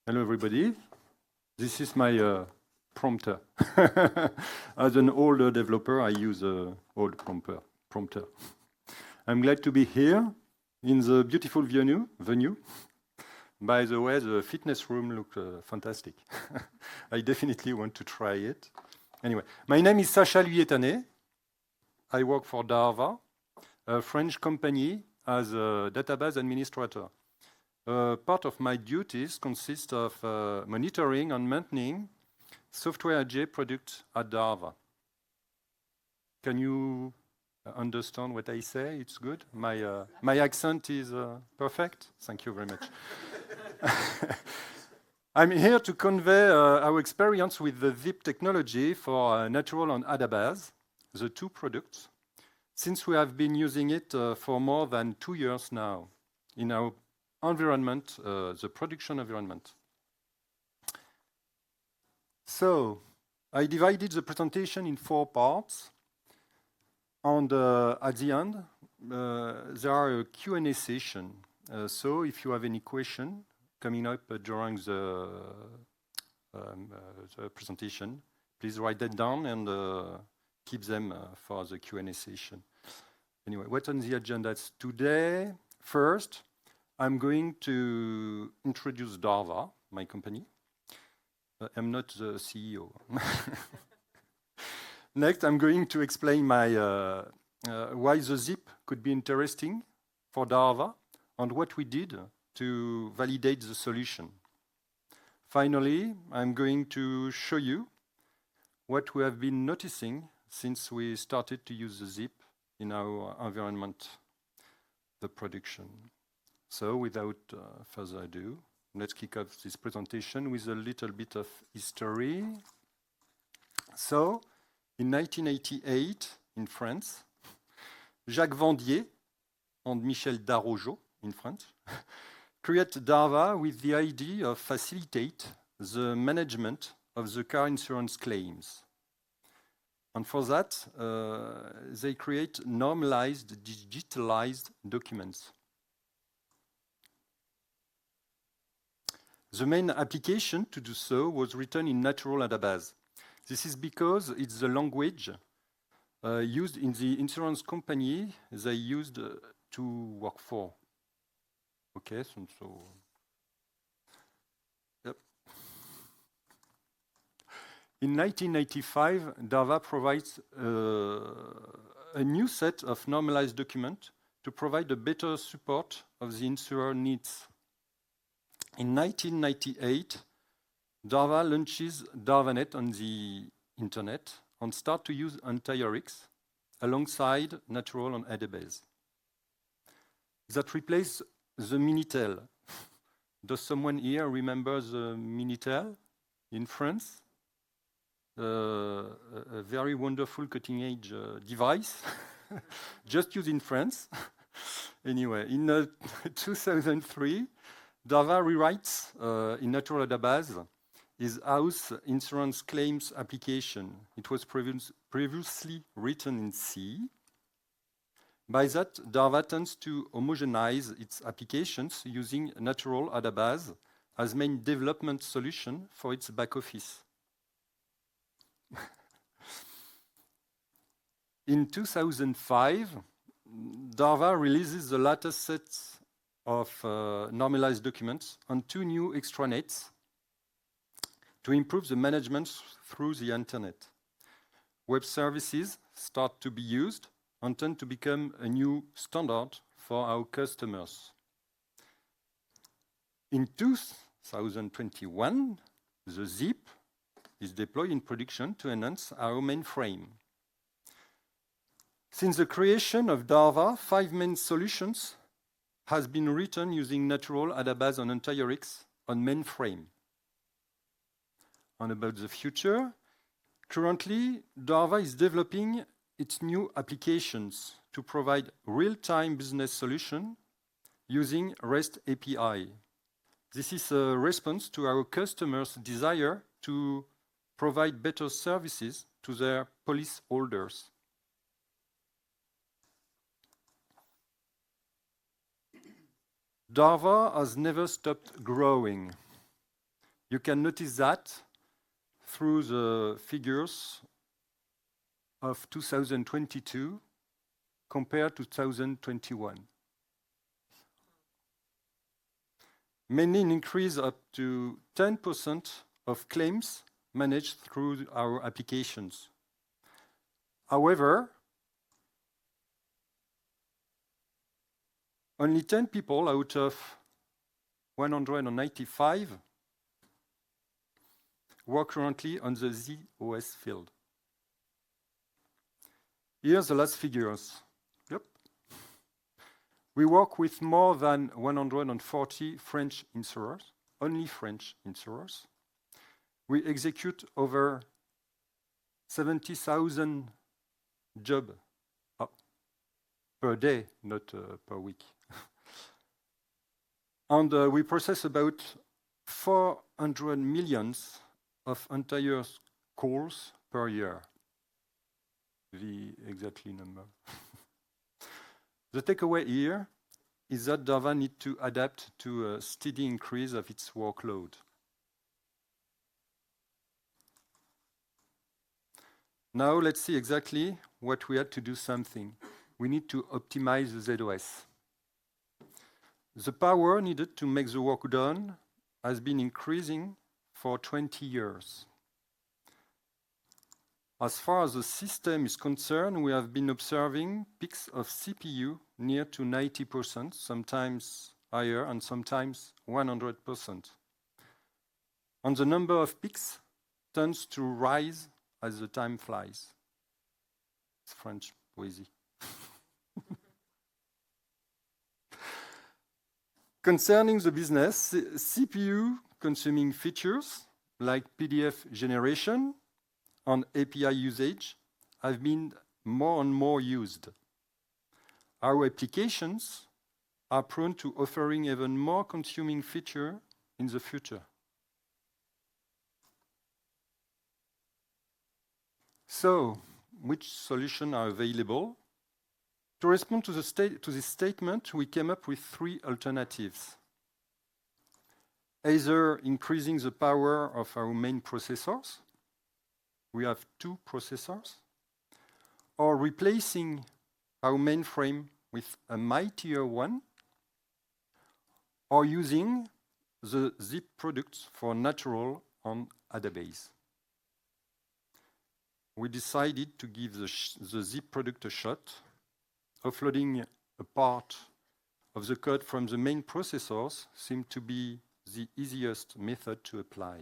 Hello, everybody. This is my prompter. As an older developer, I use an old prompter. I'm glad to be here in the beautiful venue. By the way, the fitness room looks fantastic. I definitely want to try it. Anyway, my name is Sacha Luyetané. I work for DARVA, a French company, as a database administrator. Part of my duties consist of monitoring and maintaining software J products at DARVA. Can you understand what I say? It's good? My accent is perfect? Thank you very much. I'm here to convey our experience with the zIIP technology for Natural and Adabas, the two products, since we have been using it for more than 2 years now in our environment, the production environment. So I divided the presentation in 4 parts. And at the end, there are a Q&A session. So if you have any question coming up during the presentation, please write that down and keep them for the Q&A session. Anyway, what's on the agenda today? First, I'm going to introduce DARVA, my company. I'm not the CEO. Next, I'm going to explain why the zIIP could be interesting for DARVA and what we did to validate the solution. Finally, I'm going to show you what we have been noticing since we started to use the zIIP in our environment, the production. So without further ado, let's kick off this presentation with a little bit of history. So, in 1988, in France, Jacques Vendier and Michel Darrojo, in France, created DARVA with the idea of facilitate the management of the car insurance claims. And for that, they create normalized, digitalized documents. The main application to do so was written in Natural Adabas. This is because it's the language used in the insurance company they used to work for. Okay, so yep. In 1995, DARVA provides a new set of normalized documents to provide a better support of the insurer needs. In 1998, DARVA launches DARVANet on the internet and start to use AntiRx alongside Natural and Adabas. That replaced the Minitel. Does someone here remember the Minitel in France? A very wonderful cutting-edge device, just used in France. Anyway, in 2003, DARVA rewrites in Natural Adabas his house insurance claims application. It was previously written in C. By that, DARVA tends to homogenize its applications using Natural Adabas as main development solution for its back office. In 2005, DARVA releases the latest set of normalized documents on 2 new extranets to improve the management through the internet. Web services start to be used and tend to become a new standard for our customers. In 2021, the zIIP is deployed in production to enhance our mainframe. Since the creation of DARVA, 5 main solutions has been written using Natural, Adabas, and AntiRx on mainframe. And about the future, currently, DARVA is developing its new applications to provide real-time business solution using REST API. This is a response to our customers' desire to provide better services to their policy holders. DARVA has never stopped growing. You can notice that through the figures of 2022 compared to 2021. Mainly an increase up to 10% of claims managed through our applications. However, only 10 people out of 195 work currently on the ZOS field. Here's the last figures. Yep. We work with more than 140 French insurers, only French insurers. We execute over 70,000 jobs per day, not per week. And we process about 400 million of entire calls per year. The exactly number. The takeaway here is that DARVA needs to adapt to a steady increase of its workload. Now let's see exactly what we had to do something. We need to optimize the ZOS. The power needed to make the work done has been increasing for 20 years. As far as the system is concerned, we have been observing peaks of CPU near to 90%, sometimes higher and sometimes 100%. And the number of peaks tends to rise as the time flies. It's French poesy. Concerning the business, CPU consuming features like PDF generation and API usage have been more and more used. Our applications are prone to offering even more consuming features in the future. So, which solutions are available? To respond to this statement, we came up with 3 alternatives. Either increasing the power of our main processors, we have 2 processors, or replacing our mainframe with a mightier one, or using the zIIP products for Natural on Adabas. We decided to give the zIIP product a shot, offloading a part of the code from the main processors seemed to be the easiest method to apply.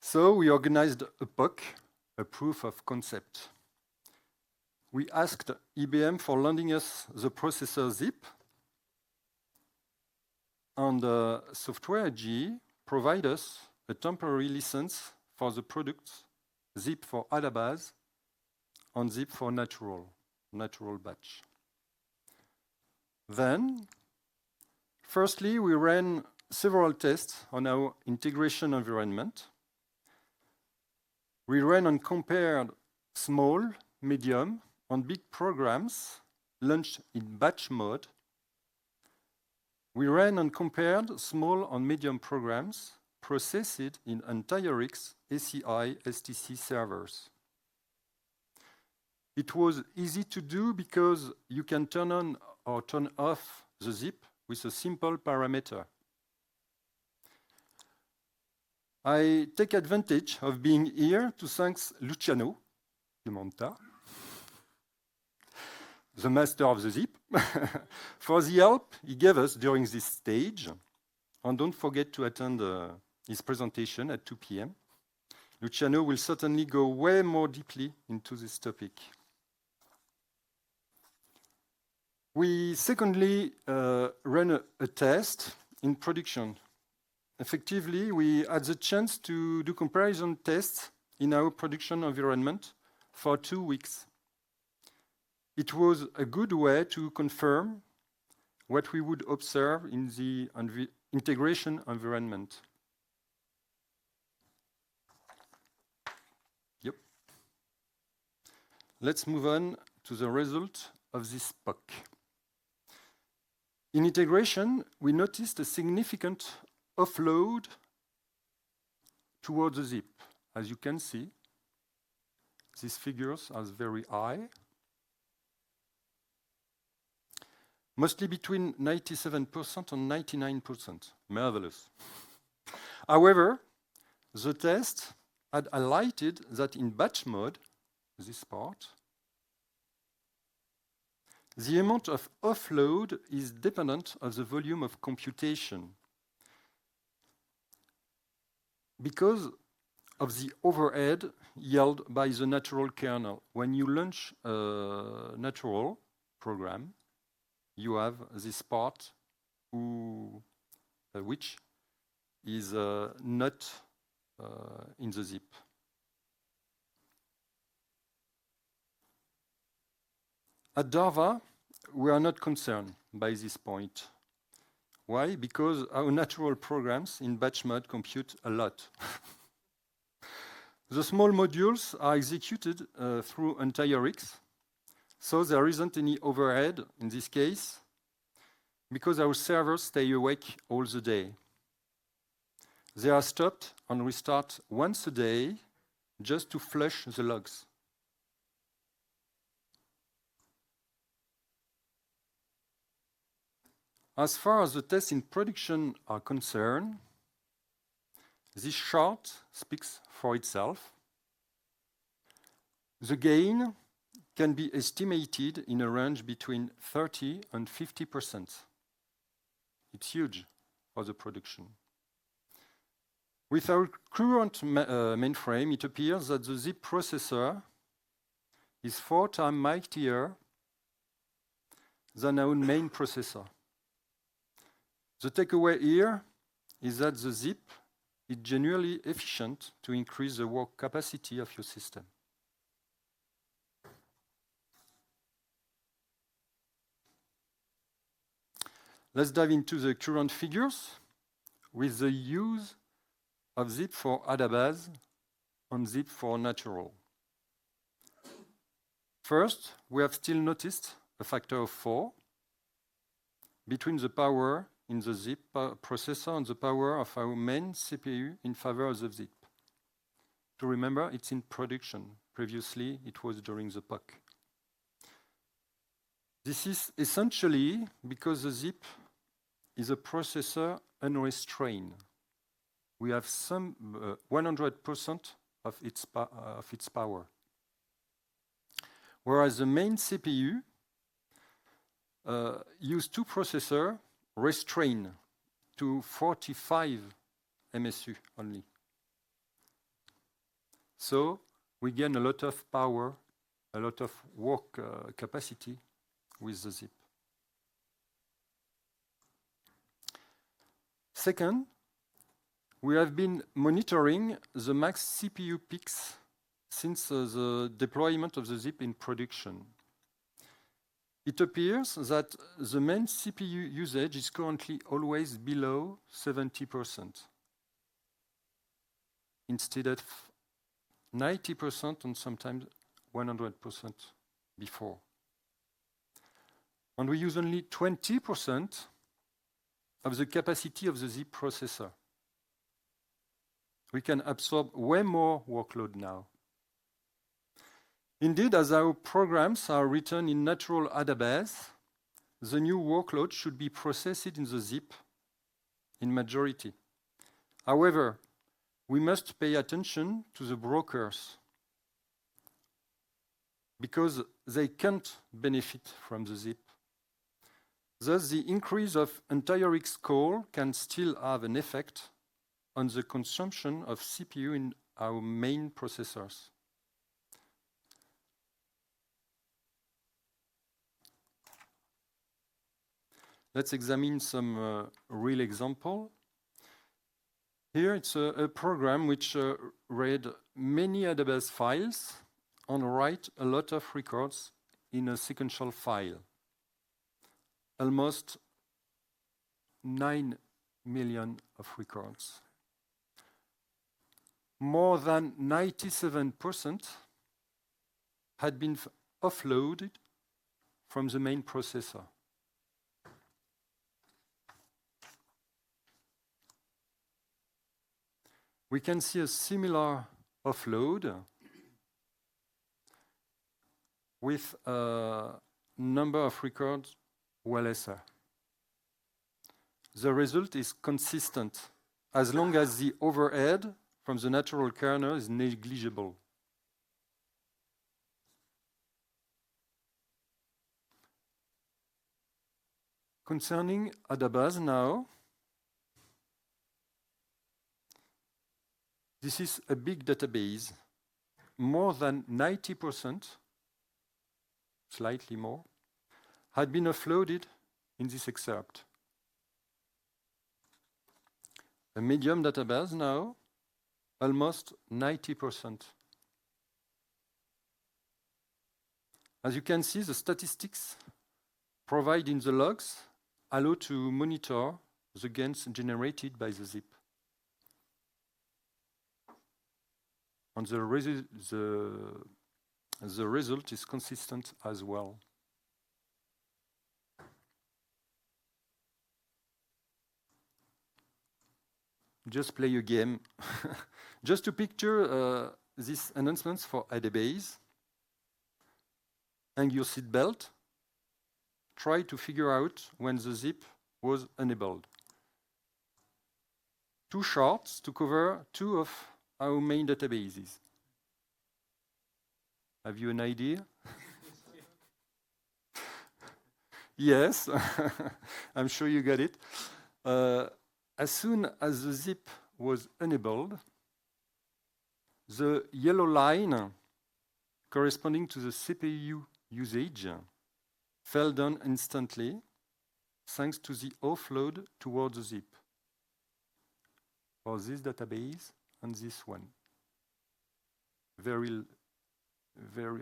So we organized a POC, a proof of concept. We asked IBM for lending us the processor zIIP, and Software AG provide us a temporary license for the products zIIP for Adabas and zIIP for Natural batch. Then, firstly, we ran several tests on our integration environment. We ran and compared small, medium, and big programs launched in batch mode. We ran and compared small and medium programs processed in EntireX ACI STC servers. It was easy to do because you can turn on or turn off the zIIP with a simple parameter. I take advantage of being here to thank Luciano Pimonta, the master of the zIIP, for the help he gave us during this stage. And don't forget to attend his presentation at 2 p.m. Luciano will certainly go way more deeply into this topic. We secondly ran a test in production. Effectively, we had the chance to do comparison tests in our production environment for 2 weeks. It was a good way to confirm what we would observe in the integration environment. Yep. Let's move on to the result of this POC. In integration, we noticed a significant offload towards the zip. As you can see, these figures are very high, mostly between 97% and 99%. Marvelous. However, the test had highlighted that in batch mode, this part, the amount of offload is dependent on the volume of computation because of the overhead yielded by the natural kernel. When you launch a natural program, you have this part which is not in the zip. At DARVA, we are not concerned by this point. Why? Because our natural programs in batch mode compute a lot. The small modules are executed through entire-X, so there isn't any overhead in this case, because our servers stay awake all the day. They are stopped and restart once a day just to flush the logs. As far as the tests in production are concerned, this chart speaks for itself. The gain can be estimated in a range between 30 and 50%. It's huge for the production. With our current mainframe, it appears that the zIIP processor is 4 times mightier than our main processor. The takeaway here is that the zIIP is genuinely efficient to increase the work capacity of your system. Let's dive into the current figures with the use of zIIP for Adabas and zIIP for Natural. First, we have still noticed a factor of 4 between the power in the zIIP processor and the power of our main CPU in favor of the zIIP. To remember, it's in production. Previously, it was during the POC. This is essentially because the zIIP is a processor unrestrained. We have some 100% of its power. Whereas the main CPU use 2 processors restrained to 45 MSU only. So we gain a lot of power, a lot of work capacity with the zIIP. Second, we have been monitoring the max CPU peaks since the deployment of the zIIP in production. It appears that the main CPU usage is currently always below 70%, instead of 90% and sometimes 100% before. And we use only 20% of the capacity of the zIIP processor. We can absorb way more workload now. Indeed, as our programs are written in natural Adabas, the new workload should be processed in the zIIP in majority. However, we must pay attention to the brokers because they can't benefit from the zIIP. Thus, the increase of entire-X core can still have an effect on the consumption of CPU in our main processors. Let's examine some real example. Here it's a program which read many Adabas files and write a lot of records in a sequential file. Almost 9 million of records. More than 97% had been offloaded from the main processor. we can see a similar offload with a number of records well lesser. The result is consistent as long as the overhead from the natural kernel is negligible. Concerning Adabas now, this is a big database. More than 90%, slightly more, had been offloaded in this excerpt. A medium database now, almost 90%. As you can see, the statistics provided in the logs allow to monitor the gains generated by the zIIP. And the result is consistent as well. Just play a game. Just to picture these enhancements for Adabas. Hang your seatbelt. Try to figure out when the zIIP was enabled. 2 charts to cover 2 of our main databases. Have you an idea? Yes, I'm sure you got it. As soon as the zIIP was enabled, the yellow line corresponding to the CPU usage fell down instantly thanks to the offload towards the zIIP for this database and this one. Very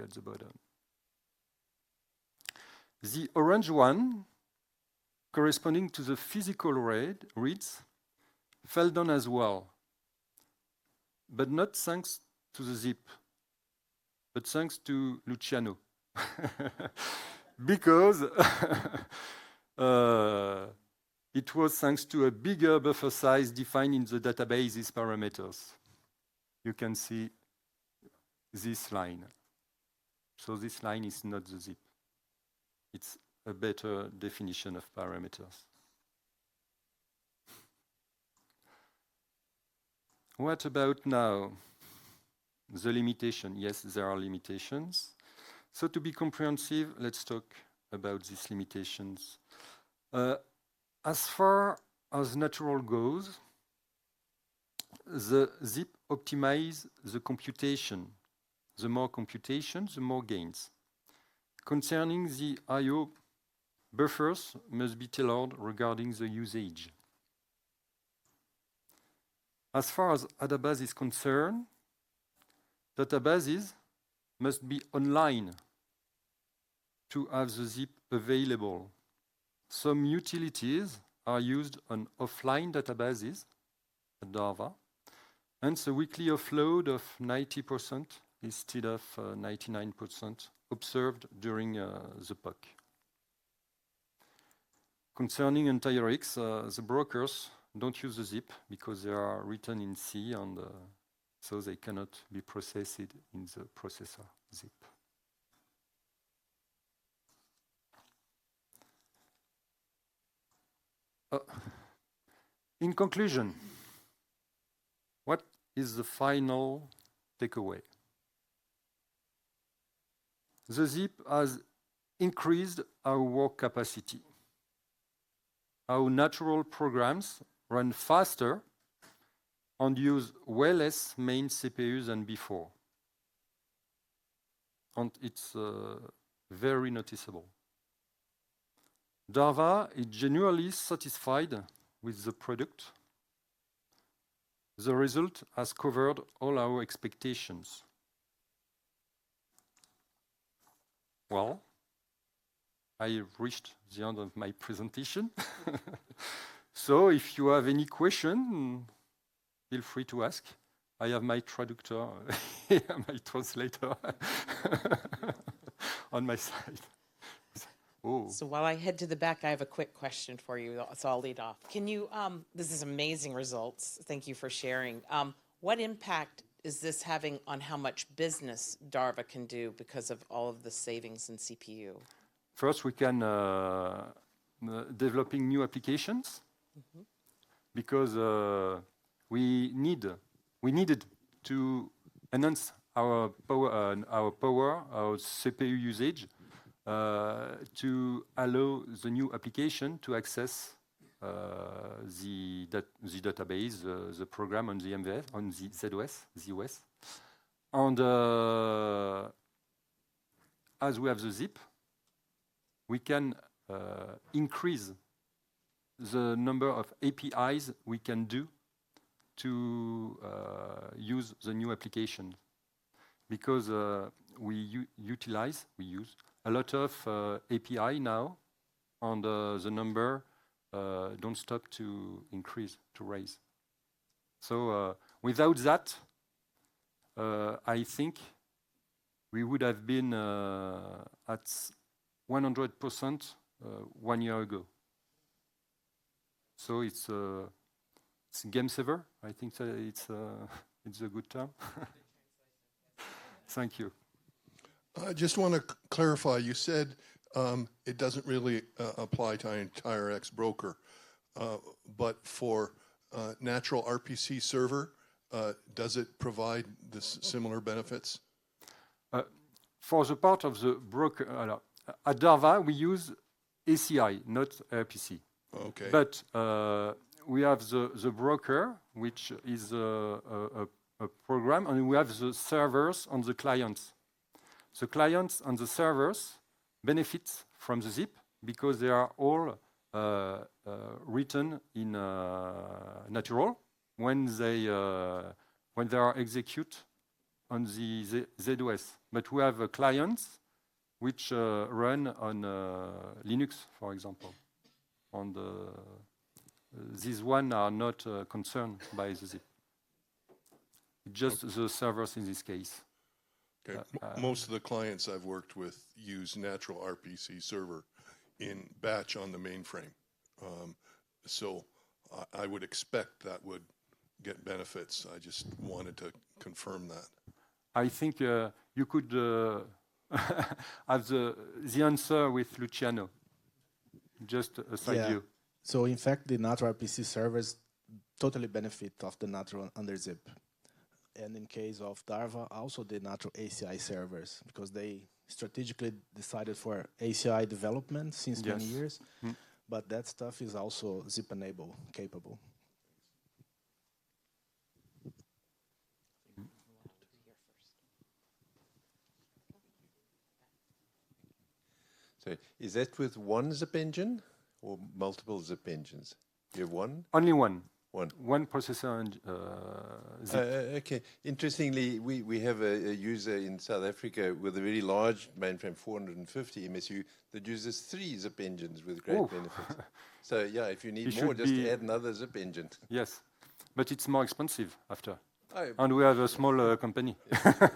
at the bottom. The orange one, corresponding to the physical reads, fell down as well, but not thanks to the zIIP, but thanks to Luciano. Because it was thanks to a bigger buffer size defined in the database's parameters. You can see this line. So this line is not the zIIP. It's a better definition of parameters. What about now? The limitation. Yes, there are limitations. So to be comprehensive, let's talk about these limitations. As far as natural goes, the zIIP optimizes the computation. The more computation, the more gains. Concerning the I/O, buffers must be tailored regarding the usage. As far as Adabas is concerned, databases must be online to have the zIIP available. Some utilities are used on offline databases at DARVA, hence a weekly offload of 90% instead of 99% observed during the POC. Concerning entire X, the brokers don't use the zIIP because they are written in C and so they cannot be processed in the processor zIIP. In conclusion, what is the final takeaway? The zIIP has increased our work capacity. Our natural programs run faster and use way less main CPUs than before. And it's very noticeable. DARVA is genuinely satisfied with the product. The result has covered all our expectations. Well, I reached the end of my presentation. So if you have any question, feel free to ask. I have my traductor, my translator on my side. Oh. So while I head to the back, I have a quick question for you, so I'll lead off. Can you, this is amazing results. Thank you for sharing. What impact is this having on how much business DARVA can do because of all of the savings in CPU? First, we can developing new applications because we needed to enhance our power, our CPU usage to allow the new application to access the database, the program on the MVS, on the ZOS. And as we have the zIIP, we can increase the number of APIs we can do to use the new application. Because we use a lot of API now, and the number don't stop to increase, to raise. So without that, I think we would have been at 100% 1 year ago. So it's a game saver. I think it's a good term. Thank you. I just want to clarify. You said it doesn't really apply to an entire ex-broker, but for natural RPC server, does it provide this similar benefits? For the part of the broker, at DARVA we use ACI, not RPC. Okay. But we have the broker, which is a program, and we have the servers on the clients. The clients and the servers benefit from the zIIP because they are all written in natural when they are executed on the ZOS. But we have clients which run on Linux, for example. And these ones are not concerned by the zIIP. Just the servers in this case. Okay. Most of the clients I've worked with use natural RPC server in batch on the mainframe. So I would expect that would get benefits. I just wanted to confirm that. I think you could have the answer with Luciano. Just a side view. So in fact, the natural RPC servers totally benefit of the natural under zIIP. And in case of DARVA, also the natural ACI servers, because they strategically decided for ACI development since many years. But that stuff is also zIIP capable. So is that with one zIIP engine or multiple zIIP engines? You have one? Only one. One processor and zIIP. Okay. Interestingly, we have a user in South Africa with a very large mainframe, 450 MSU, that uses 3 zIIP engines with great benefits. So yeah, if you need more, just add another zIIP engine. Yes, but it's more expensive after. Oh. And we have a small company. IBM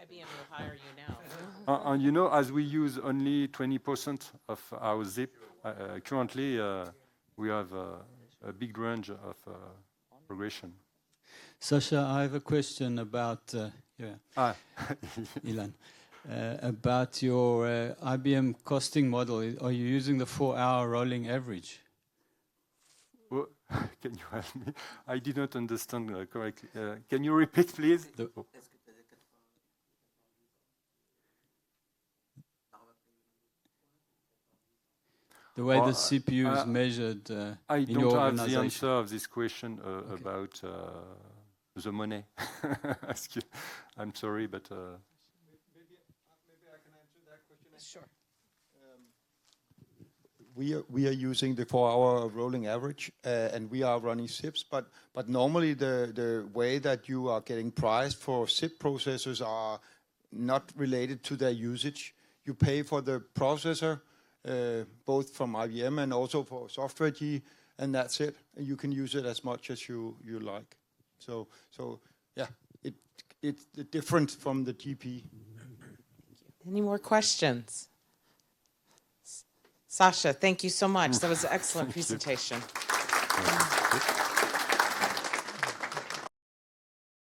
will hire you now. And you know, as we use only 20% of our zIIP, currently we have a big range of progression. Sasha, I have a question about Ilan, about your IBM costing model. Are you using the 4-hour rolling average? Well, can you help me? I did not understand correctly. Can you repeat, please? The way the CPU is measured I in your don't have the organization. answer of this question about the money. I'm sorry, but... Maybe I can answer that question. Sure. We are using the 4-hour rolling average, and we are running ZIIPs, but normally the way that you are getting priced for ZIIP processors are not related to their usage. You pay for the processor, both from IBM and also for software G, and that's it. And you can use it as much as you like. So yeah, it's different from the GP. Any more questions? Sasha, thank you so much. That was an excellent presentation.